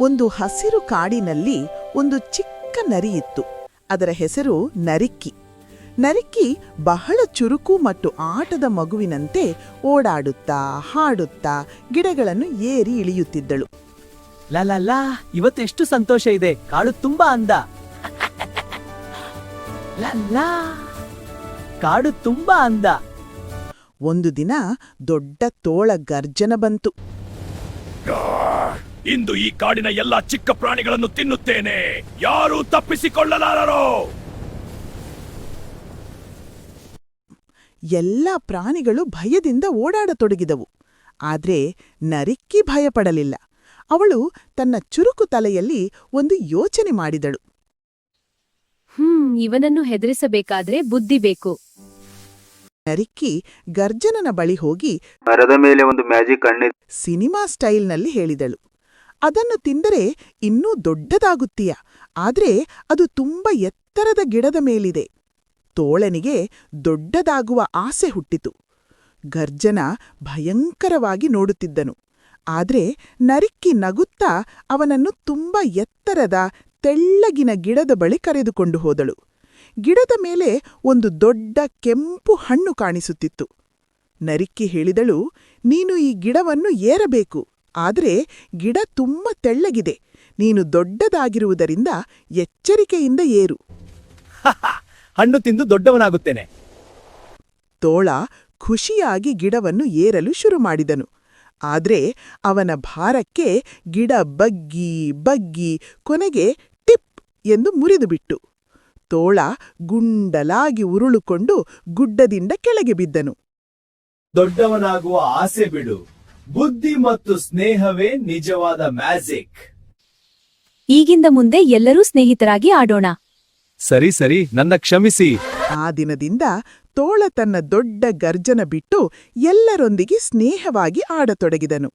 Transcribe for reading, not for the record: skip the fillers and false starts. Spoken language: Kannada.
ಒಂದು ಹಸಿರು ಕಾಡಿನಲ್ಲಿ ಒಂದು ಚಿಕ್ಕ ನರಿಯಿತ್ತು. ಅದರ ಹೆಸರು ನರಿಕ್ಕಿ. ನರಿಕ್ಕಿ ಬಹಳ ಚುರುಕು ಮತ್ತು ಆಟದ ಮಗುವಿನಂತೆ ಓಡಾಡುತ್ತಾ ಹಾಡುತ್ತಾ ಗಿಡಗಳನ್ನು ಏರಿ ಇಳಿಯುತ್ತಿದ್ದಳು. ಲಾ ಇವತ್ತೆಷ್ಟು ಸಂತೋಷ ಇದೆ, ಕಾಡು ತುಂಬಾ ಅಂದ. ಲಾ ಕಾಡು ತುಂಬಾ ಅಂದ. ಒಂದು ದಿನ ದೊಡ್ಡ ತೋಳ ಗರ್ಜನ ಬಂತು. ಇಂದು ಈ ಕಾಡಿನ ಎಲ್ಲಾ ಚಿಕ್ಕ ಪ್ರಾಣಿಗಳನ್ನು ತಿನ್ನುತ್ತೇನೆ, ಯಾರೂ ತಪ್ಪಿಸಿಕೊಳ್ಳಲಾರರು. ಎಲ್ಲ ಪ್ರಾಣಿಗಳು ಭಯದಿಂದ ಓಡಾಡತೊಡಗಿದವು. ಆದ್ರೆ ನರಿಕ್ಕಿ ಭಯಪಡಲಿಲ್ಲ. ಅವಳು ತನ್ನ ಚುರುಕು ತಲೆಯಲ್ಲಿ ಒಂದು ಯೋಚನೆ ಮಾಡಿದಳು. ಇವನನ್ನು ಹೆದರಿಸಬೇಕಾದ್ರೆ ಬುದ್ಧಿ ಬೇಕು. ನರಿಕ್ಕಿ ಗರ್ಜನನ ಬಳಿ ಹೋಗಿ ಮರದ ಮೇಲೆ ಒಂದು ಮ್ಯಾಜಿಕ್ ಹಣ್ಣು ಸಿನಿಮಾ ಸ್ಟೈಲ್ನಲ್ಲಿ ಹೇಳಿದಳು. ಅದನ್ನು ತಿಂದರೆ ಇನ್ನೂ ದೊಡ್ಡದಾಗುತ್ತೀಯ, ಆದ್ರೆ ಅದು ತುಂಬ ಎತ್ತರದ ಗಿಡದ ಮೇಲಿದೆ. ತೋಳನಿಗೆ ದೊಡ್ಡದಾಗುವ ಆಸೆ ಹುಟ್ಟಿತು. ಗರ್ಜನ ಭಯಂಕರವಾಗಿ ನೋಡುತ್ತಿದ್ದನು. ಆದ್ರೆ ನರಿಕ್ಕಿ ನಗುತ್ತಾ ಅವನನ್ನು ತುಂಬ ಎತ್ತರದ ತೆಳ್ಳಗಿನ ಗಿಡದ ಬಳಿ ಕರೆದುಕೊಂಡು ಹೋದಳು. ಗಿಡದ ಮೇಲೆ ಒಂದು ದೊಡ್ಡ ಕೆಂಪು ಹಣ್ಣು ಕಾಣಿಸುತ್ತಿತ್ತು. ನರಿಕ್ಕಿ ಹೇಳಿದಳು, ನೀನು ಈ ಗಿಡವನ್ನು ಏರಬೇಕು, ಆದರೆ ಗಿಡ ತುಂಬ ತೆಳ್ಳಗಿದೆ. ನೀನು ದೊಡ್ಡದಾಗಿರುವುದರಿಂದ ಎಚ್ಚರಿಕೆಯಿಂದ ಏರು. ಹಣ್ಣು ತಿಂದು ದೊಡ್ಡವನಾಗುತ್ತೇನೆ. ತೋಳ ಖುಷಿಯಾಗಿ ಗಿಡವನ್ನು ಏರಲು ಶುರು ಮಾಡಿದನು. ಆದ್ರೆ ಅವನ ಭಾರಕ್ಕೆ ಗಿಡ ಬಗ್ಗಿ ಬಗ್ಗಿ ಕೊನೆಗೆ ಟಿಪ್ ಎಂದು ಮುರಿದುಬಿಟ್ಟು ತೋಳ ಗುಂಡಲಾಗಿ ಉರುಳುಕೊಂಡು ಗುಡ್ಡದಿಂದ ಕೆಳಗೆ ಬಿದ್ದನು. ದೊಡ್ಡವನಾಗುವ ಆಸೆ ಬಿಡು, ಬುದ್ಧಿ ಮತ್ತು ಸ್ನೇಹವೇ ನಿಜವಾದ ಮ್ಯಾಜಿಕ್. ಈಗಿಂದ ಮುಂದೆ ಎಲ್ಲರೂ ಸ್ನೇಹಿತರಾಗಿ ಆಡೋಣ. ಸರಿ, ನನ್ನ ಕ್ಷಮಿಸಿ. ಆ ದಿನದಿಂದ ತೋಳ ತನ್ನ ದೊಡ್ಡ ಗರ್ಜನ ಬಿಟ್ಟು ಎಲ್ಲರೊಂದಿಗೆ ಸ್ನೇಹವಾಗಿ ಆಡತೊಡಗಿದನು.